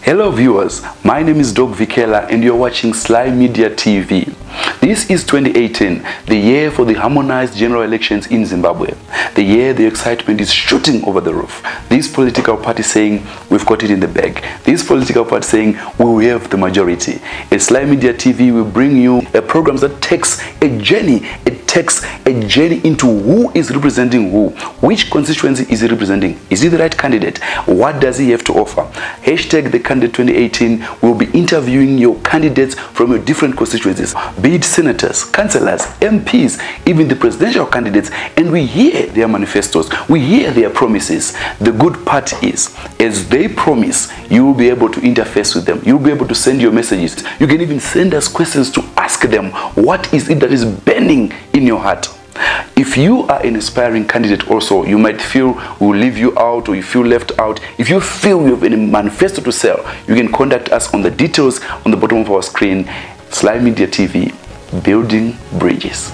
Hello viewers, my name is Dog Vikela and you're watching ZimdiTv. This is 2018, the year for the harmonized general elections in Zimbabwe. The year the excitement is shooting over the roof. This political party saying we've got it in the bag. This political party saying we will have the majority. At ZimdiTv we bring you a program that takes a journey. It takes a journey into who is representing who. Which constituency is he representing? Is he the right candidate? What does he have to offer? Hashtag the candidate 2018 will be interviewing your candidates from your different constituencies, be it senators, councillors, MPs, even the presidential candidates, and we hear their manifestos, we hear their promises. The good part is, as they promise, you will be able to interface with them. You'll be able to send your messages. You can even send us questions to ask them, what is it that is burning in your heart? If you are an aspiring candidate also, you might feel we'll leave you out or you feel left out. If you feel you have any manifesto to sell, you can contact us on the details on the bottom of our screen. ZimdiTv, building bridges.